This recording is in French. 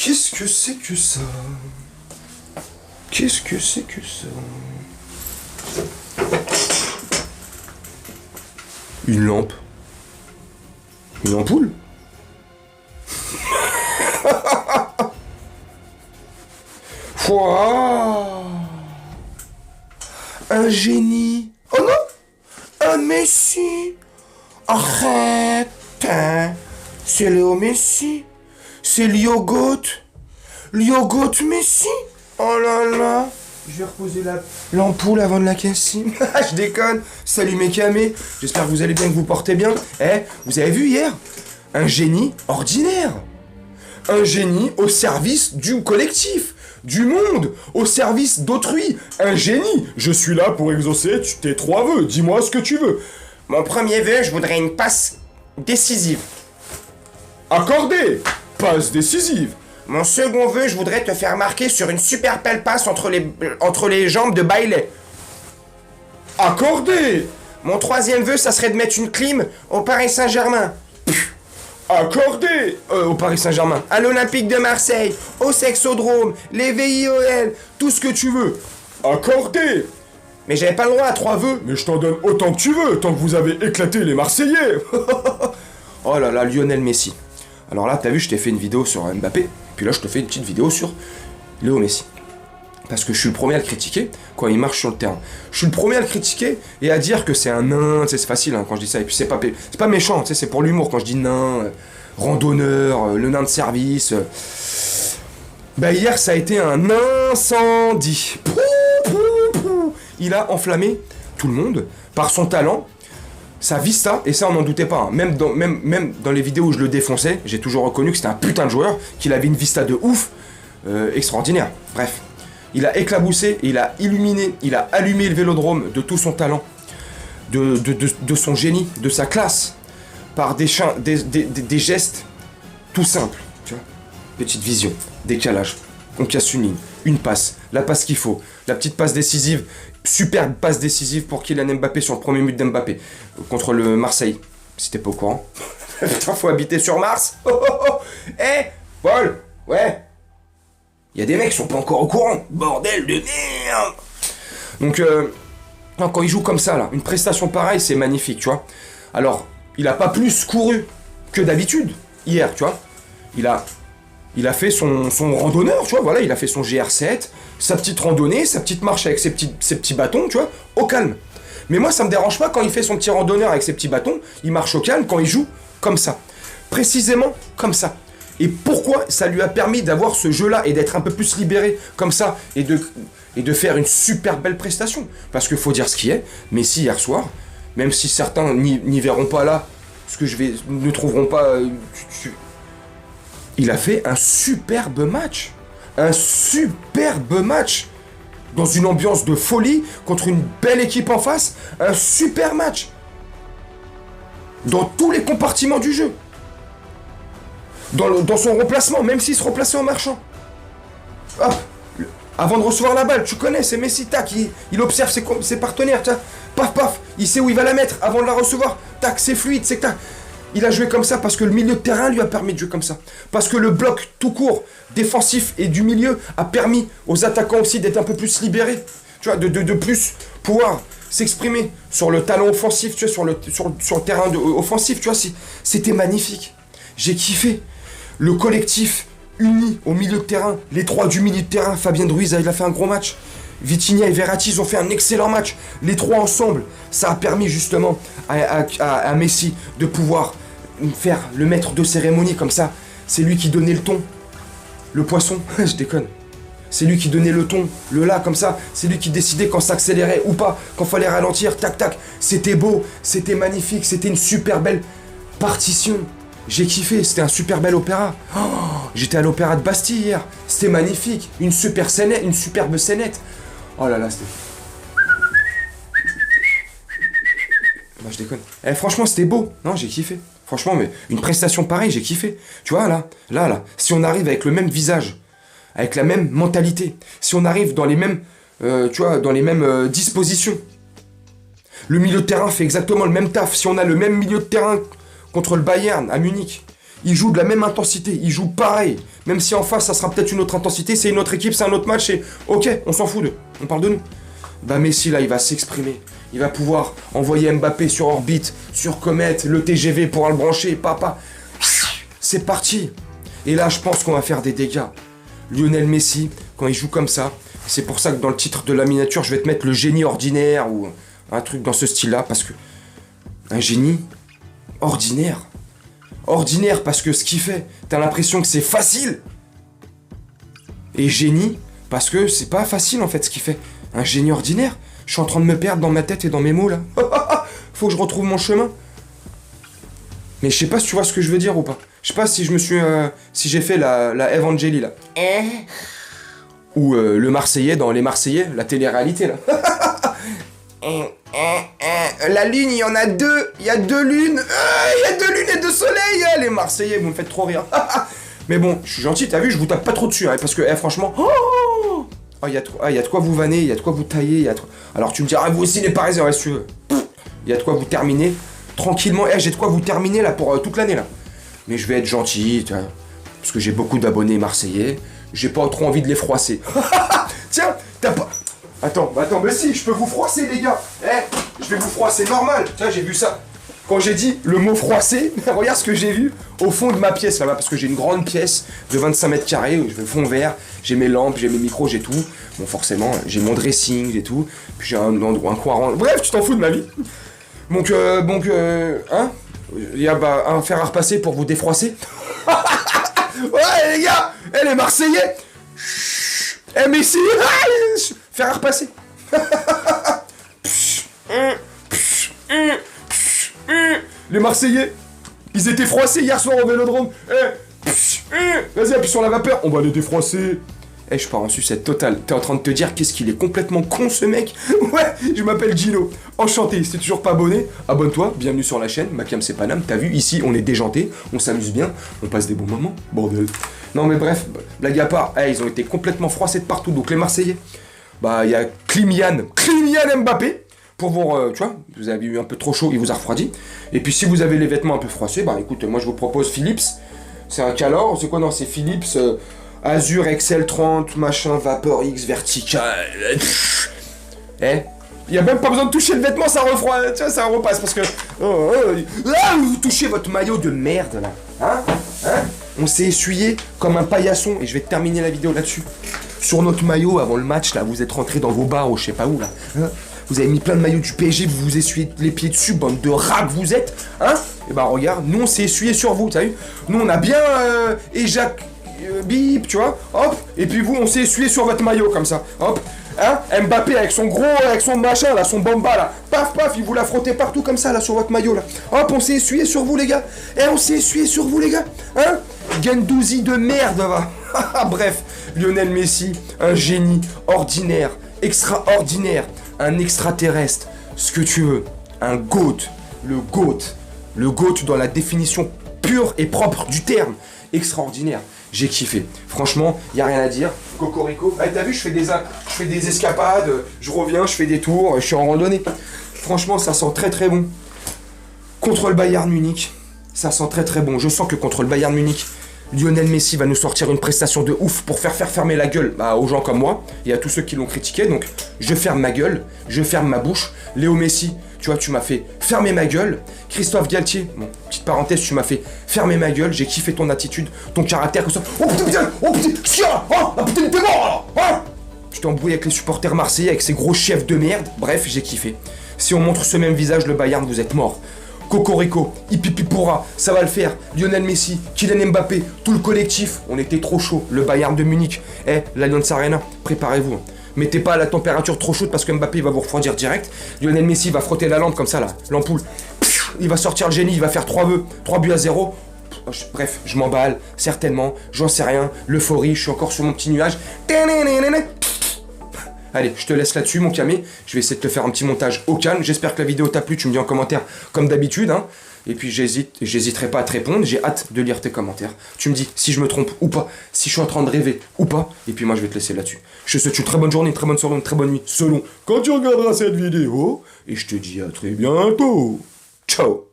Qu'est-ce que c'est que ça? Qu'est-ce que c'est que ça? Une lampe. Une ampoule? Wouah! Un génie. Oh non! Un Messi. Arrête! Hein. C'est Léo Messi. C'est Lyogot. Lyogot Messi. Oh là là. Je vais reposer l'ampoule avant de la casser. Je déconne. Salut mes camés. J'espère que vous allez bien, que vous portez bien. Eh, vous avez vu hier? Un génie ordinaire. Un génie au service du collectif, du monde, au service d'autrui. Un génie. Je suis là pour exaucer tes 3 vœux. Dis-moi ce que tu veux. Mon premier vœu, je voudrais une passe décisive. Accordé. Passe décisive. Mon second vœu, je voudrais te faire marquer sur une super belle passe entre les jambes de Bailey. Accordé. Mon troisième vœu, ça serait de mettre une clim au Paris Saint-Germain. Accordé. Au Paris Saint-Germain. À l'Olympique de Marseille, au Sexodrome, les VIOL, tout ce que tu veux. Accordé. Mais j'avais pas le droit à 3 vœux. Mais je t'en donne autant que tu veux, tant que vous avez éclaté les Marseillais. Oh là là, Lionel Messi. Alors là, t'as vu, je t'ai fait une vidéo sur Mbappé, puis là, je te fais une petite vidéo sur Léo Messi. Parce que je suis le premier à le critiquer quand il marche sur le terrain. Je suis le premier à le critiquer et à dire que c'est un nain, tu sais, c'est facile hein, quand je dis ça. Et puis c'est pas méchant, tu sais, c'est pour l'humour quand je dis nain, randonneur, le nain de service. Bah hier, ça a été un incendie. Il a enflammé tout le monde par son talent. Sa vista, et ça on n'en doutait pas, hein. Même dans les vidéos où je le défonçais, j'ai toujours reconnu que c'était un putain de joueur, qu'il avait une vista de ouf, extraordinaire. Bref, il a éclaboussé, il a illuminé, il a allumé le Vélodrome de tout son talent, de son génie, de sa classe, par des gestes tout simples, tu vois. Petite vision, décalage, on casse une ligne, une passe, la passe qu'il faut, la petite passe décisive, superbe passe décisive pour Kylian Mbappé sur le premier but d'Mbappé contre le Marseille. Si t'es pas au courant. Putain, faut habiter sur Mars. Eh, Paul. Ouais. Il y a des mecs qui sont pas encore au courant. Bordel de merde. Donc, quand il joue comme ça, là, une prestation pareille, c'est magnifique, tu vois. Alors, il a pas plus couru que d'habitude hier, tu vois. Il a fait son randonneur, tu vois, voilà, il a fait son GR7, sa petite randonnée, sa petite marche avec ses petits bâtons, tu vois, au calme. Mais moi, ça me dérange pas quand il fait son petit randonneur avec ses petits bâtons, il marche au calme quand il joue comme ça. Précisément comme ça. Et pourquoi ça lui a permis d'avoir ce jeu-là et d'être un peu plus libéré comme ça et de faire une super belle prestation. Parce qu'il faut dire ce qui est, Messi hier soir, même si certains n'y verront pas là, ce que ne trouveront pas... il a fait un superbe match. Un superbe match. Dans une ambiance de folie, contre une belle équipe en face. Un super match. Dans tous les compartiments du jeu. Dans son remplacement, même s'il se replaçait en marchant. Hop. Avant de recevoir la balle, tu connais, c'est Messi, tac, il observe ses partenaires, tac, paf, paf, il sait où il va la mettre avant de la recevoir. Tac, c'est fluide, c'est tac. Il a joué comme ça parce que le milieu de terrain lui a permis de jouer comme ça. Parce que le bloc tout court, défensif et du milieu a permis aux attaquants aussi d'être un peu plus libérés. Tu vois, de plus pouvoir s'exprimer sur le talent offensif, tu vois, sur le terrain offensif, tu vois, c'était magnifique. J'ai kiffé. Le collectif uni au milieu de terrain, les 3 du milieu de terrain, Fabien Ruiz, il a fait un gros match. Vitinha et Verratti, ils ont fait un excellent match. Les 3 ensemble, ça a permis justement à Messi de pouvoir faire le maître de cérémonie comme ça. C'est lui qui donnait le ton. Le poisson, je déconne. C'est lui qui donnait le ton, le là comme ça. C'est lui qui décidait quand ça accélérait ou pas, quand fallait ralentir, tac tac. C'était beau, c'était magnifique, c'était une super belle partition. J'ai kiffé, c'était un super bel opéra. Oh, j'étais à l'opéra de Bastille hier. C'était magnifique, une superbe scénette. Oh là là, c'était... Bah, je déconne. Eh, franchement, c'était beau. Non, j'ai kiffé. Franchement, mais une prestation pareille, j'ai kiffé. Tu vois, là, si on arrive avec le même visage, avec la même mentalité, si on arrive dans les mêmes, dispositions, le milieu de terrain fait exactement le même taf. Si on a le même milieu de terrain contre le Bayern à Munich, ils jouent de la même intensité, ils jouent pareil. Même si en face, ça sera peut-être une autre intensité, c'est une autre équipe, c'est un autre match, et ok, on s'en fout d'eux, on parle de nous. Bah Messi, là, il va s'exprimer. Il va pouvoir envoyer Mbappé sur orbite, sur comète, le TGV pourra le brancher, papa. C'est parti. Et là, je pense qu'on va faire des dégâts. Lionel Messi, quand il joue comme ça, c'est pour ça que dans le titre de la miniature, je vais te mettre le génie ordinaire ou un truc dans ce style-là, parce que un génie ordinaire. Ordinaire parce que ce qu'il fait, t'as l'impression que c'est facile. Et génie parce que c'est pas facile en fait ce qu'il fait. Un génie ordinaire. Je suis en train de me perdre dans ma tête et dans mes mots là. Faut que je retrouve mon chemin. Mais je sais pas si tu vois ce que je veux dire ou pas. Je sais pas si je me suis, si j'ai fait la Evangélie là. Ou le Marseillais dans Les Marseillais, la télé-réalité là. La lune, il y en a deux. Il y a deux lunes. Il y a deux lunes et deux soleils. Les Marseillais, vous me faites trop rire. Mais bon, je suis gentil, t'as vu, je vous tape pas trop dessus, hein, parce que franchement... il y a de quoi vous vanner, il y a de quoi vous tailler, Alors tu me diras, vous aussi les Parisiens, ouais, si tu veux. Il y a de quoi vous terminer tranquillement. J'ai de quoi vous terminer là pour toute l'année là. Mais je vais être gentil, parce que j'ai beaucoup d'abonnés marseillais. J'ai pas trop envie de les froisser. Tiens, t'as pas... Attends, mais si, je peux vous froisser les gars. Je vais vous froisser normal. Tiens, j'ai vu ça. Quand j'ai dit le mot froisser, regarde ce que j'ai vu au fond de ma pièce là-bas, parce que j'ai une grande pièce de 25 mètres carrés, où je fais fond vert, j'ai mes lampes, j'ai mes micros, j'ai tout. Bon, forcément, j'ai mon dressing, j'ai tout. Puis j'ai un coin rang. Bref, tu t'en fous de ma vie. Donc, hein, il y a un fer à repasser pour vous défroisser. Ouais, les gars, les Marseillais. Messi, fer à repasser. Les Marseillais, ils étaient froissés hier soir au Vélodrome. Vas-y, appuie sur la vapeur, on va les défroisser. Je pars en sucette totale. T'es en train de te dire qu'est-ce qu'il est complètement con ce mec. Ouais, je m'appelle Gino. Enchanté, si t'es toujours pas abonné, abonne-toi, bienvenue sur la chaîne, Makiam c'est Paname. T'as vu, ici on est déjanté, on s'amuse bien, on passe des bons moments, bordel. Non mais bref, blague à part, ils ont été complètement froissés de partout. Donc les Marseillais, bah il y a Kylian Mbappé. Pour vous, tu vois, vous avez eu un peu trop chaud, il vous a refroidi. Et puis si vous avez les vêtements un peu froissés, bah écoute, moi je vous propose Philips. C'est un Calor, c'est quoi, non, c'est Philips Azure XL30, machin, Vapor X, vertical. Il y a même pas besoin de toucher le vêtement, ça refroidit, tu vois, ça repasse parce que... Là, vous touchez votre maillot de merde, là. Hein On s'est essuyé comme un paillasson, et je vais terminer la vidéo là-dessus. Sur notre maillot, avant le match, là, vous êtes rentrés dans vos bars ou je sais pas où, là. Vous avez mis plein de maillots du PSG, vous vous essuyez les pieds dessus, bande de rats que vous êtes, hein. Et bah regarde, nous on s'est essuyé sur vous, t'as vu. Nous on a bien bip, tu vois, hop. Et puis vous, on s'est essuyé sur votre maillot comme ça, hop. Hein, Mbappé avec son machin là, son bamba là, paf paf, il vous l'a frotté partout comme ça là sur votre maillot là. Hop, on s'est essuyé sur vous les gars. On s'est essuyé sur vous les gars, hein. Gendouzi de merde va. Bref, Lionel Messi, un génie ordinaire, extraordinaire. Un extraterrestre, ce que tu veux, un GOAT, le GOAT dans la définition pure et propre du terme, extraordinaire, j'ai kiffé, franchement, y a rien à dire, cocorico, t'as vu, je fais des escapades, je reviens, je fais des tours, je suis en randonnée, franchement, ça sent très très bon, contre le Bayern Munich, ça sent très très bon, je sens que contre le Bayern Munich, Lionel Messi va nous sortir une prestation de ouf pour faire fermer la gueule aux gens comme moi et à tous ceux qui l'ont critiqué. Donc je ferme ma gueule, je ferme ma bouche. Léo Messi, tu vois, tu m'as fait fermer ma gueule. Christophe Galtier, bon, petite parenthèse, tu m'as fait fermer ma gueule. J'ai kiffé ton attitude, ton caractère, que ça. Oh putain, putain, t'es mort là. Tu t'es embrouillé avec les supporters marseillais, avec ces gros chefs de merde. Bref, j'ai kiffé. Si on montre ce même visage, le Bayern, vous êtes mort. Cocorico, Ipipipora, ça va le faire. Lionel Messi, Kylian Mbappé, tout le collectif, on était trop chaud. Le Bayern de Munich, l'Allianz Arena, préparez-vous. Mettez pas à la température trop chaude parce que Mbappé va vous refroidir direct. Lionel Messi va frotter la lampe comme ça là, l'ampoule. Il va sortir le génie, il va faire 3 buts à 0. Bref, je m'emballe, certainement, j'en sais rien. L'euphorie, je suis encore sur mon petit nuage. Allez, je te laisse là-dessus, mon camé. Je vais essayer de te faire un petit montage au calme. J'espère que la vidéo t'a plu. Tu me dis en commentaire comme d'habitude. Hein. Et puis, j'hésiterai pas à te répondre. J'ai hâte de lire tes commentaires. Tu me dis si je me trompe ou pas, si je suis en train de rêver ou pas. Et puis, moi, je vais te laisser là-dessus. Je te souhaite une très bonne journée, une très bonne soirée, une très bonne nuit, selon quand tu regarderas cette vidéo. Et je te dis à très bientôt. Ciao.